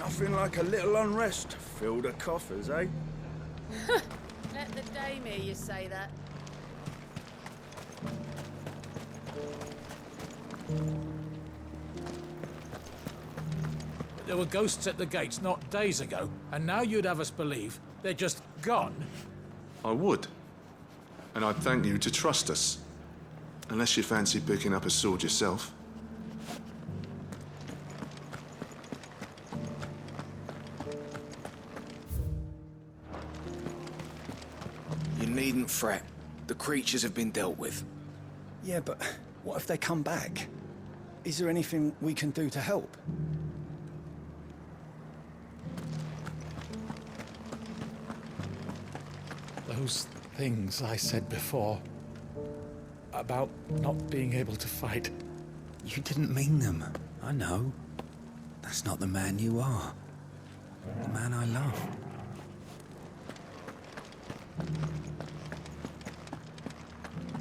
Nothing like a little unrest to fill the coffers, eh? Let the dame hear you say that. There were ghosts at the gates not days ago, and now you'd have us believe they're just gone? I would. And I'd thank you to trust us. Unless you fancy picking up a sword yourself. You needn't fret. The creatures have been dealt with. Yeah, but what if they come back? Is there anything we can do to help? Those things I said before about not being able to fight. You didn't mean them. I know. That's not the man you are. The man I love.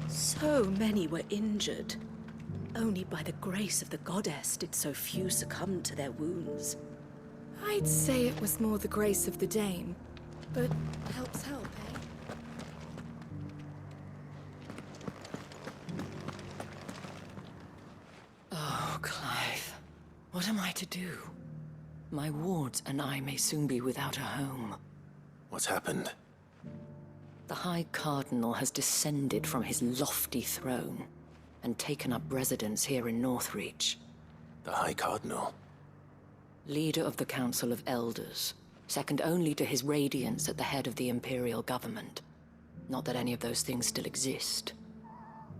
So many were injured. Only by the grace of the goddess did so few succumb to their wounds. I'd say it was more the grace of the dame, but helps help, eh? Oh, Clive. What am I to do? My wards and I may soon be without a home. What's happened? The High Cardinal has descended from his lofty throne and taken up residence here in Northreach. The High Cardinal? Leader of the Council of Elders, second only to his radiance at the head of the Imperial government. Not that any of those things still exist.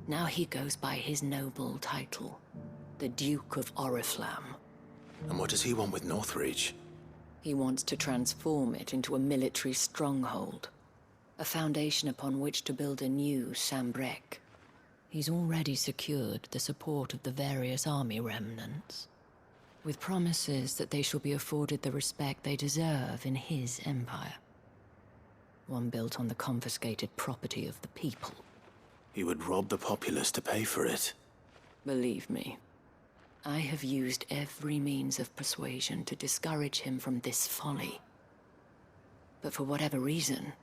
Now he goes by his noble title, the Duke of Oriflamme. And what does he want with Northreach? He wants to transform it into a military stronghold, a foundation upon which to build a new Sambrec. He's already secured the support of the various army remnants, with promises that they shall be afforded the respect they deserve in his empire. One built on the confiscated property of the people. He would rob the populace to pay for it. Believe me, I have used every means of persuasion to discourage him from this folly. But for whatever reason,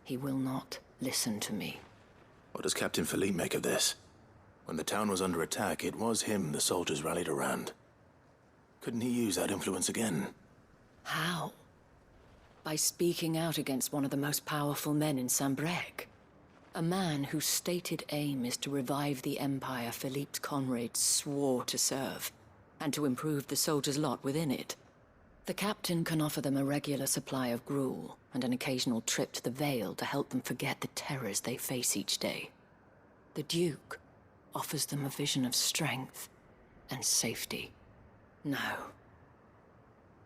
he will not listen to me. What does Captain Philippe make of this? When the town was under attack, it was him the soldiers rallied around. Couldn't he use that influence again? How? By speaking out against one of the most powerful men in Sambrec. A man whose stated aim is to revive the empire Philippe's comrades swore to serve, and to improve the soldiers' lot within it. The captain can offer them a regular supply of gruel, and an occasional trip to the Vale to help them forget the terrors they face each day. The Duke offers them a vision of strength and safety. No.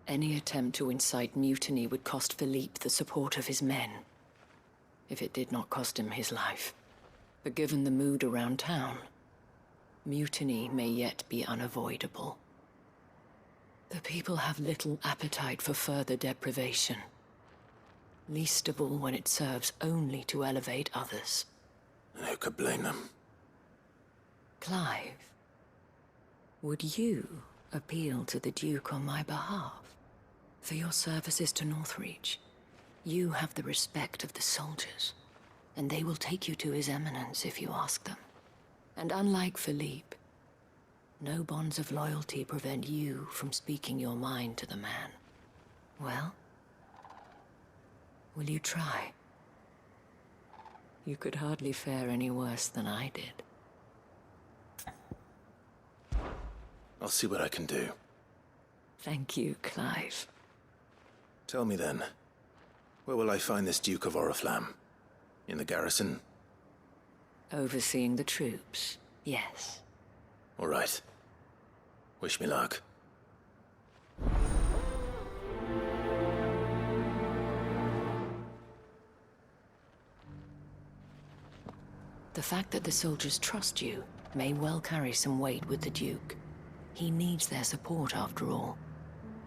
Any attempt to incite mutiny would cost Philippe the support of his men, if it did not cost him his life. But given the mood around town, mutiny may yet be unavoidable. The people have little appetite for further deprivation, least of all when it serves only to elevate others. And who could blame them? Clive, would you appeal to the Duke on my behalf? For your services to Northreach, you have the respect of the soldiers, and they will take you to His Eminence if you ask them. And unlike Philippe, no bonds of loyalty prevent you from speaking your mind to the man. Well, will you try? You could hardly fare any worse than I did. I'll see what I can do. Thank you, Clive. Tell me then, where will I find this Duke of Oriflamme? In the garrison? Overseeing the troops, yes. All right. Wish me luck. The fact that the soldiers trust you may well carry some weight with the Duke. He needs their support, after all.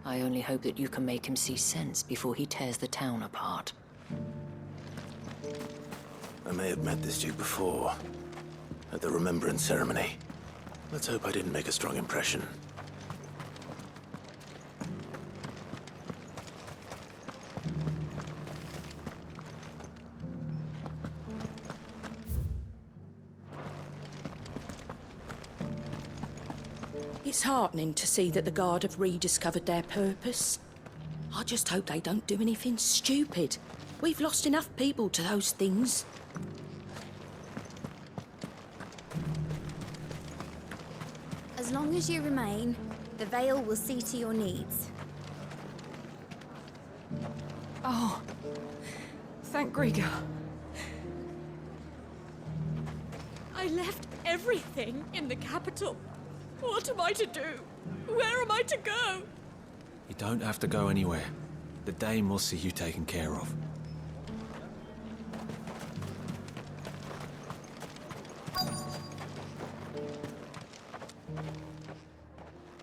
I only hope that you can make him see sense before he tears the town apart. I may have met this Duke before, at the Remembrance Ceremony. Let's hope I didn't make a strong impression. It's heartening to see that the Guard have rediscovered their purpose. I just hope they don't do anything stupid. We've lost enough people to those things. As long as you remain, the Veil will see to your needs. Oh, thank Grieger. I left everything in the capital. What am I to do? Where am I to go? You don't have to go anywhere. The Dame will see you taken care of.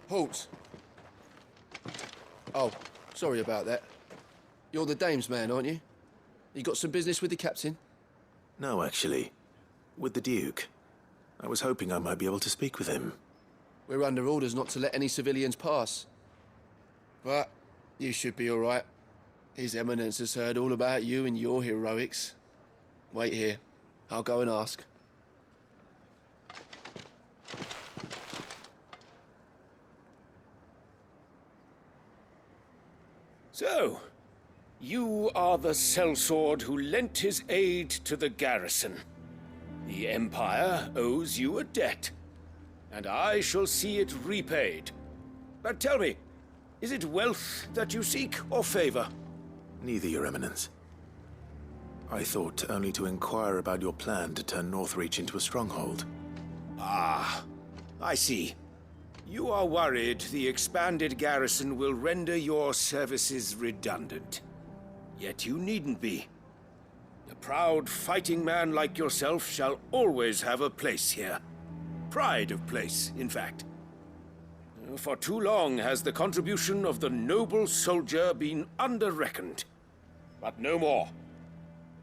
Halt! Oh, sorry about that. You're the Dame's man, aren't you? You got some business with the captain? No, actually. With the Duke. I was hoping I might be able to speak with him. We're under orders not to let any civilians pass. But you should be all right. His Eminence has heard all about you and your heroics. Wait here. I'll go and ask. So, you are the sellsword who lent his aid to the garrison. The Empire owes you a debt, and I shall see it repaid. But tell me, is it wealth that you seek, or favor? Neither, Your Eminence. I thought only to inquire about your plan to turn Northreach into a stronghold. Ah, I see. You are worried the expanded garrison will render your services redundant. Yet you needn't be. A proud fighting man like yourself shall always have a place here. Pride of place, in fact. For too long has the contribution of the noble soldier been under-reckoned. But no more.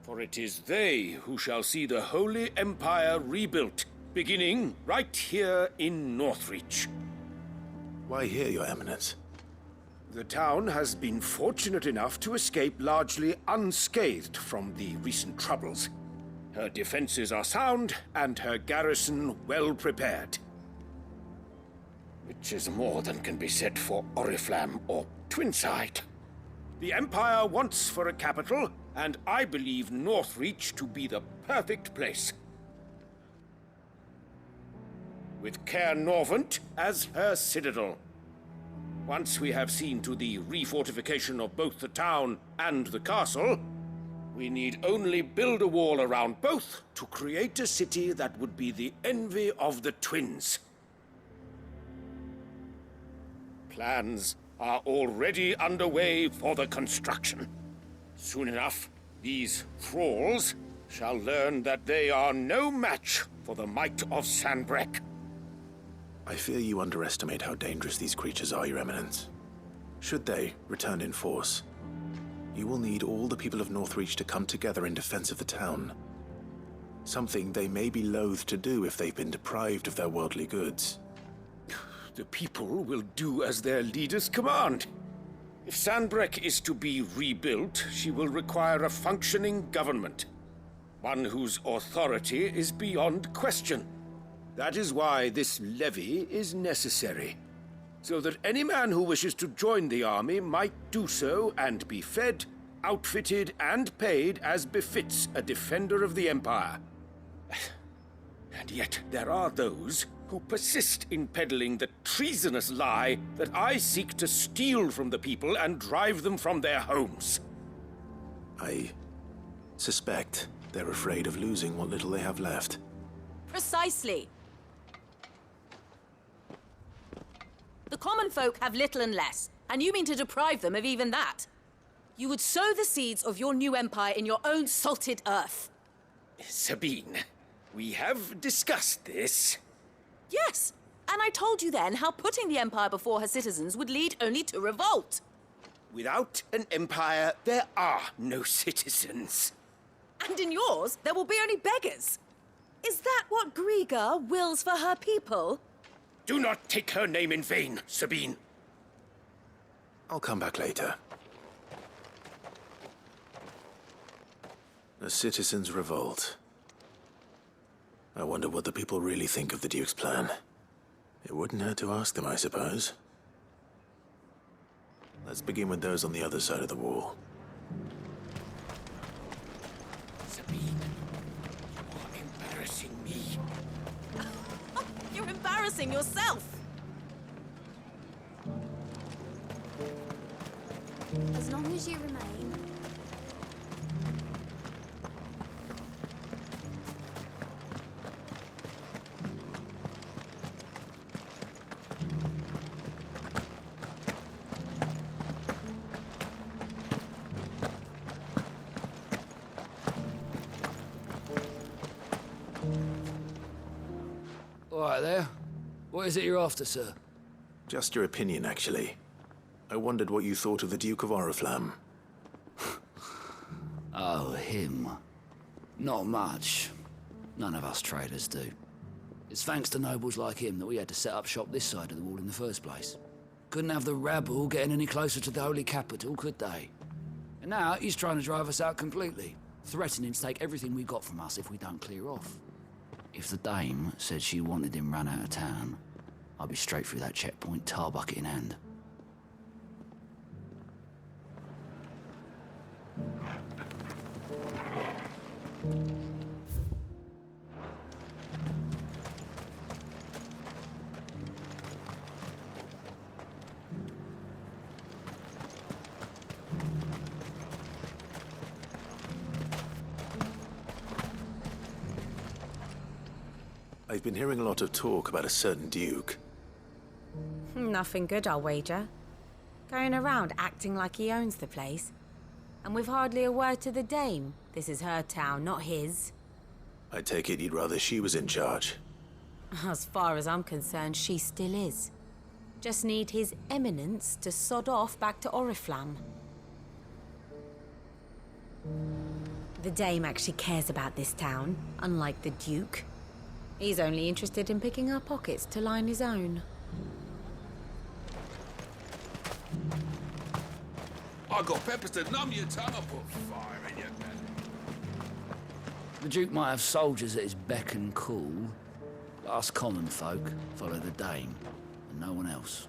For it is they who shall see the Holy Empire rebuilt, beginning right here in Northreach. Why here, Your Eminence? The town has been fortunate enough to escape largely unscathed from the recent troubles. Her defenses are sound, and her garrison well prepared. Which is more than can be said for Oriflamme or Twinside. The Empire wants for a capital, and I believe Northreach to be the perfect place. With Caer Norvent as her citadel. Once we have seen to the refortification of both the town and the castle, we need only build a wall around both to create a city that would be the envy of the twins. Plans are already underway for the construction. Soon enough, these thralls shall learn that they are no match for the might of Sanbreque. I fear you underestimate how dangerous these creatures are, Your Eminence. Should they return in force, you will need all the people of Northreach to come together in defense of the town. Something they may be loath to do if they've been deprived of their worldly goods. The people will do as their leaders command. If Sanbreque is to be rebuilt, she will require a functioning government. One whose authority is beyond question. That is why this levy is necessary. So that any man who wishes to join the army might do so and be fed, outfitted, and paid as befits a defender of the Empire. And yet there are those who persist in peddling the treasonous lie that I seek to steal from the people and drive them from their homes. I suspect they're afraid of losing what little they have left. Precisely. The common folk have little and less, and you mean to deprive them of even that. You would sow the seeds of your new empire in your own salted earth. Sabine, we have discussed this. Yes, and I told you then how putting the empire before her citizens would lead only to revolt. Without an empire, there are no citizens. And in yours, there will be only beggars. Is that what Grieger wills for her people? Do not take her name in vain, Sabine. I'll come back later. A citizens' revolt. I wonder what the people really think of the Duke's plan. It wouldn't hurt to ask them, I suppose. Let's begin with those on the other side of the wall. Sabine, you are embarrassing me. You're embarrassing yourself. As long as you remain. All right there. What is it you're after, sir? Just your opinion, actually. I wondered what you thought of the Duke of Oriflamme. Oh, him. Not much. None of us traders do. It's thanks to nobles like him that we had to set up shop this side of the wall in the first place. Couldn't have the rabble getting any closer to the holy capital, could they? And now he's trying to drive us out completely, threatening to take everything we got from us if we don't clear off. If the dame said she wanted him run out of town, I'd be straight through that checkpoint, tar bucket in hand. I've been hearing a lot of talk about a certain duke. Nothing good, I'll wager. Going around acting like he owns the place. And with hardly a word to the dame. This is her town, not his. I take it you'd rather she was in charge. As far as I'm concerned, she still is. Just need his eminence to sod off back to Oriflamme. The dame actually cares about this town, unlike the duke. He's only interested in picking our pockets to line his own. I got peppers to numb your tongue. I put fire in your belly. The Duke might have soldiers at his beck and call. Us common folk follow the dame, and no one else.